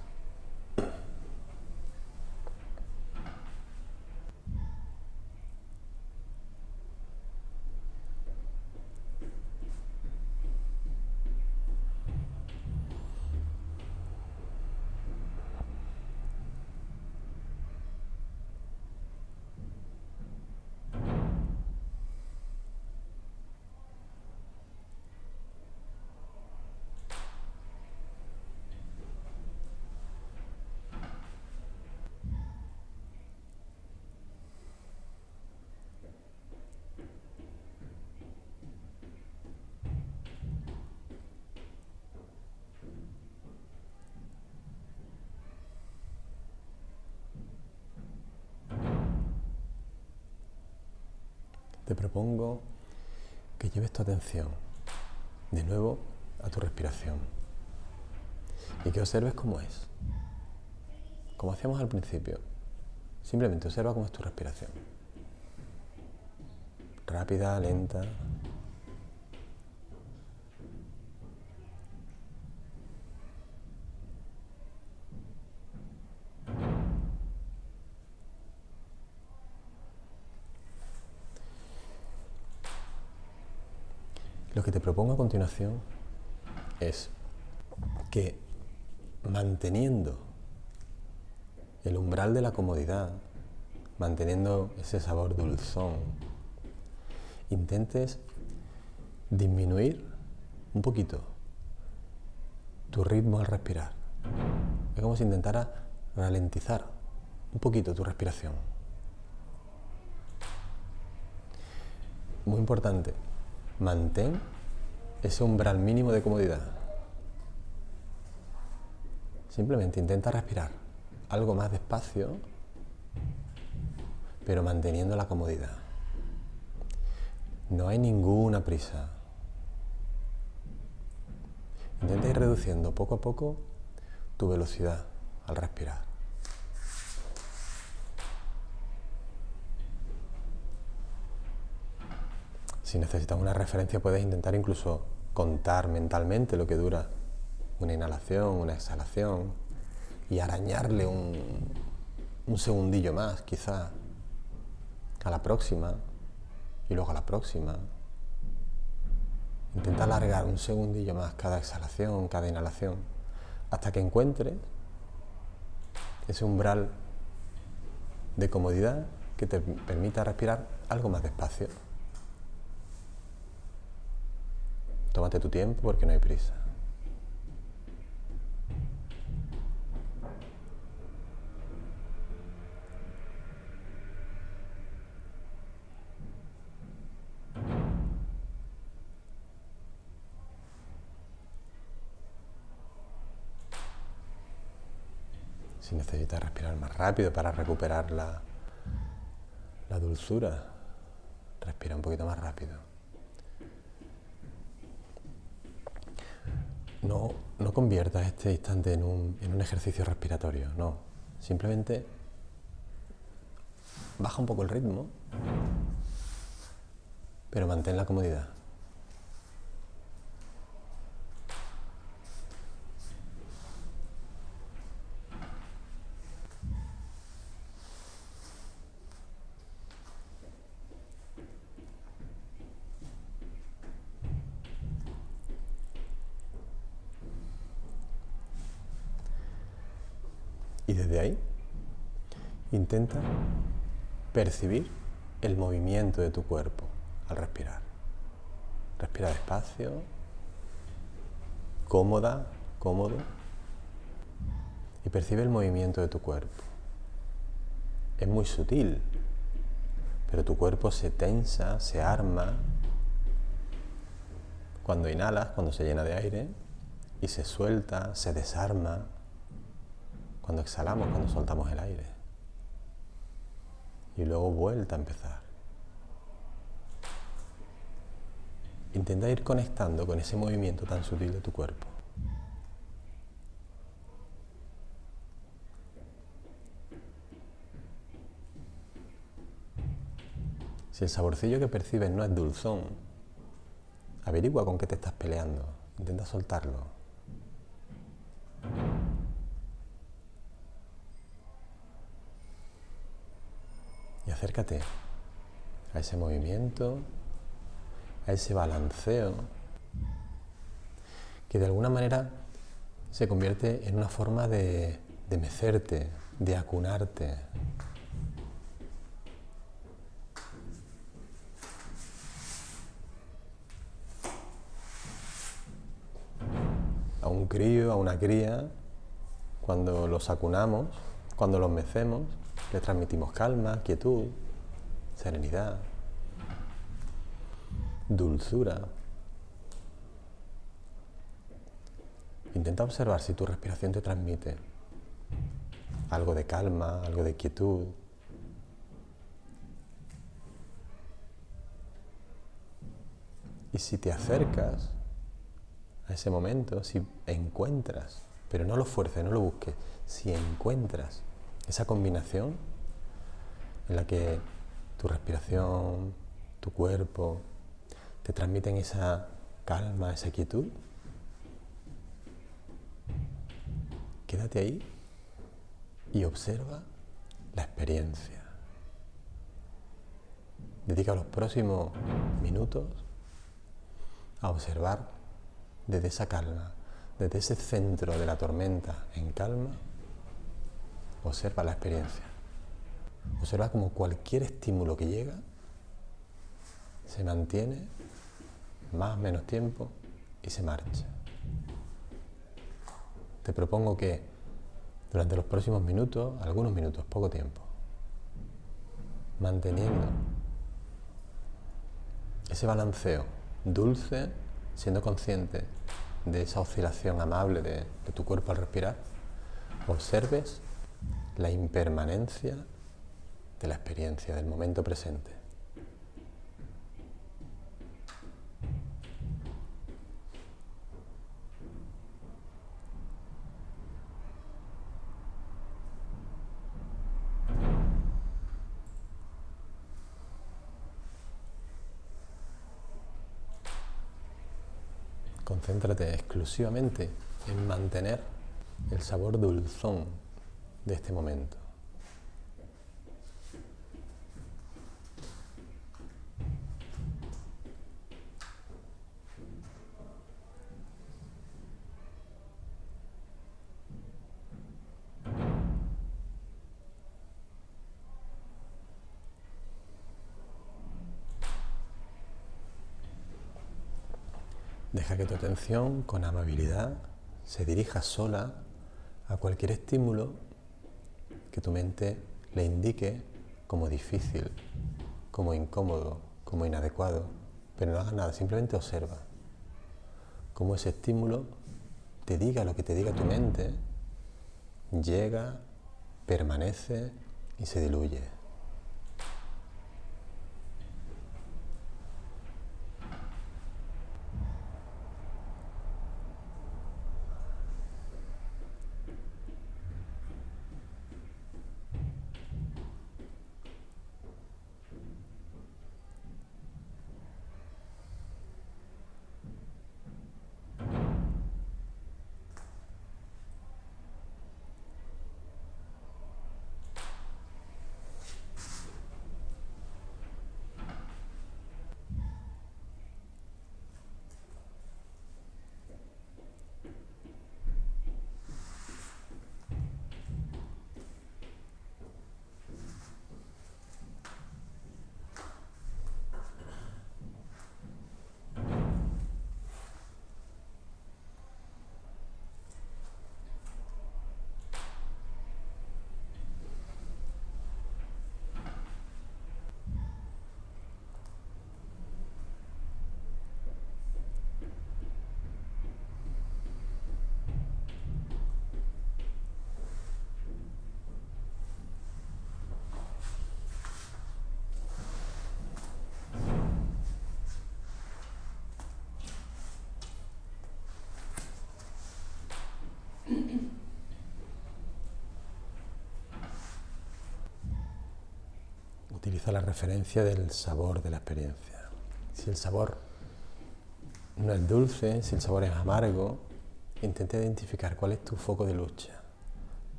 Te propongo que lleves tu atención de nuevo a tu respiración y que observes cómo es, como hacíamos al principio. Simplemente observa cómo es tu respiración. Rápida, lenta. Lo que te propongo a continuación es que, manteniendo el umbral de la comodidad, manteniendo ese sabor dulzón, intentes disminuir un poquito tu ritmo al respirar. Es como si intentaras ralentizar un poquito tu respiración. Muy importante, mantén ese umbral mínimo de comodidad. Simplemente intenta respirar algo más despacio, pero manteniendo la comodidad. No hay ninguna prisa. Intenta ir reduciendo poco a poco tu velocidad al respirar. Si necesitas una referencia, puedes intentar incluso contar mentalmente lo que dura una inhalación, una exhalación, y arañarle un segundillo más, quizá, a la próxima, y luego a la próxima. Intenta alargar un segundillo más cada exhalación, cada inhalación, hasta que encuentres ese umbral de comodidad que te permita respirar algo más despacio. Tómate tu tiempo porque no hay prisa. Si necesitas respirar más rápido para recuperar la dulzura, respira un poquito más rápido. No conviertas este instante en un ejercicio respiratorio, no. Simplemente baja un poco el ritmo, pero mantén la comodidad. Y desde ahí, intenta percibir el movimiento de tu cuerpo al respirar. Respira despacio, cómoda, cómodo, y percibe el movimiento de tu cuerpo. Es muy sutil, pero tu cuerpo se tensa, se arma cuando inhalas, cuando se llena de aire, y se suelta, se desarma cuando exhalamos, cuando soltamos el aire. Y luego vuelta a empezar. Intenta ir conectando con ese movimiento tan sutil de tu cuerpo. Si el saborcillo que percibes no es dulzón, averigua con qué te estás peleando. Intenta soltarlo. Y acércate a ese movimiento, a ese balanceo, que de alguna manera se convierte en una forma de mecerte, de acunarte. A un crío, a una cría, cuando los acunamos, cuando los mecemos, le transmitimos calma, quietud, serenidad, dulzura. Intenta observar si tu respiración te transmite algo de calma, algo de quietud. Y si te acercas a ese momento, si encuentras, pero no lo fuerces, no lo busques, si encuentras esa combinación en la que tu respiración, tu cuerpo, te transmiten esa calma, esa quietud, quédate ahí y observa la experiencia. Dedica los próximos minutos a observar desde esa calma, desde ese centro de la tormenta en calma. Observa la experiencia. Observa como cualquier estímulo que llega se mantiene más o menos tiempo y se marcha. Te propongo que durante los próximos minutos, algunos minutos, poco tiempo, manteniendo ese balanceo dulce, siendo consciente de esa oscilación amable de tu cuerpo al respirar, observes la impermanencia de la experiencia, del momento presente. Concéntrate exclusivamente en mantener el sabor dulzón de este momento. Deja que tu atención, con amabilidad, se dirija sola a cualquier estímulo que tu mente le indique como difícil, como incómodo, como inadecuado. Pero no hagas nada, simplemente observa cómo ese estímulo te diga lo que te diga tu mente, llega, permanece y se diluye. Utiliza la referencia del sabor de la experiencia. Si el sabor no es dulce, si el sabor es amargo, intenta identificar cuál es tu foco de lucha.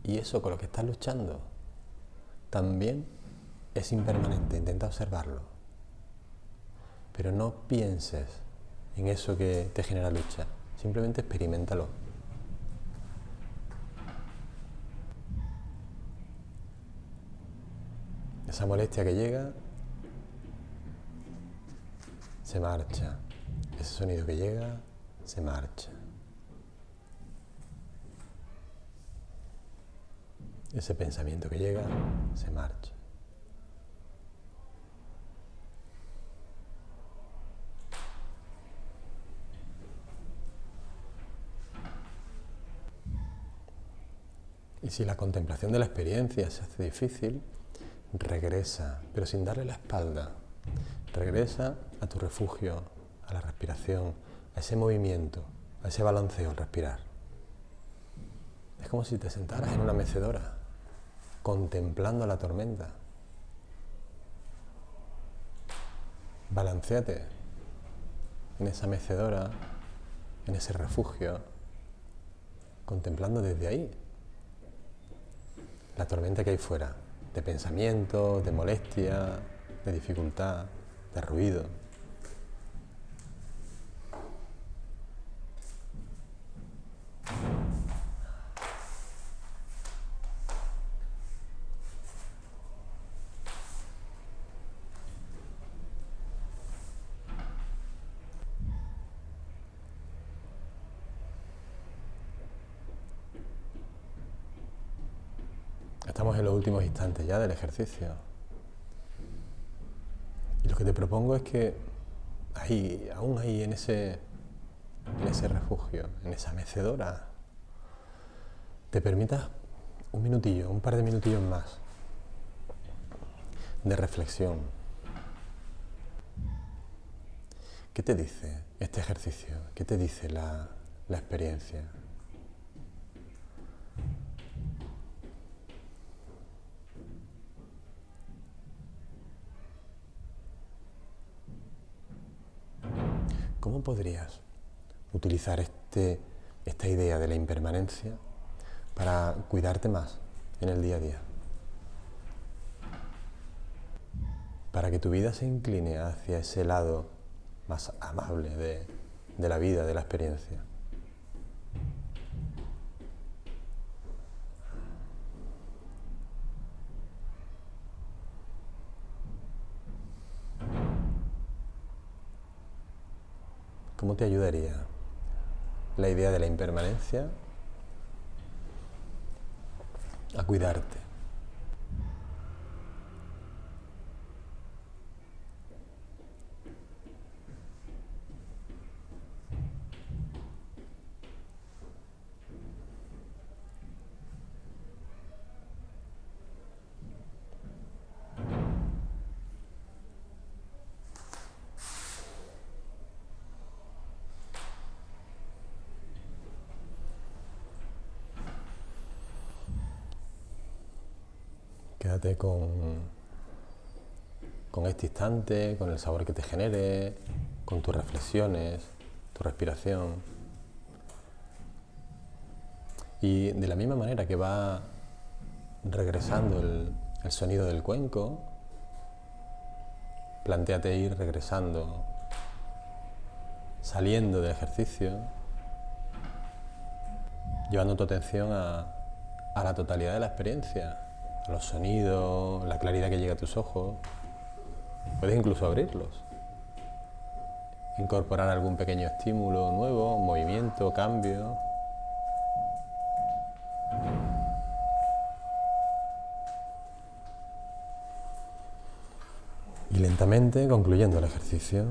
Y eso con lo que estás luchando también es impermanente, intenta observarlo. Pero no pienses en eso que te genera lucha, simplemente experiméntalo. Esa molestia que llega, se marcha. Ese sonido que llega, se marcha. Ese pensamiento que llega, se marcha. Y si la contemplación de la experiencia se hace difícil, regresa, pero sin darle la espalda. Regresa a tu refugio, a la respiración, a ese movimiento, a ese balanceo al respirar. Es como si te sentaras en una mecedora, contemplando la tormenta. Balanceate en esa mecedora, en ese refugio, contemplando desde ahí la tormenta que hay fuera, de pensamiento, de molestia, de dificultad, de ruido. Estamos en los últimos instantes ya del ejercicio. Y lo que te propongo es que aún ahí en ese refugio, en esa mecedora, te permitas un minutillo, un par de minutillos más de reflexión. ¿Qué te dice este ejercicio? ¿Qué te dice la experiencia? ¿Cómo podrías utilizar esta idea de la impermanencia para cuidarte más en el día a día? Para que tu vida se incline hacia ese lado más amable de la vida, de la experiencia. ¿Cómo te ayudaría la idea de la impermanencia a cuidarte? Quédate con este instante, con el sabor que te genere, con tus reflexiones, tu respiración. Y de la misma manera que va regresando el sonido del cuenco, plantéate ir regresando, saliendo del ejercicio, llevando tu atención a la totalidad de la experiencia, a los sonidos, la claridad que llega a tus ojos. Puedes incluso abrirlos, incorporar algún pequeño estímulo nuevo, movimiento, cambio. Y lentamente, concluyendo el ejercicio,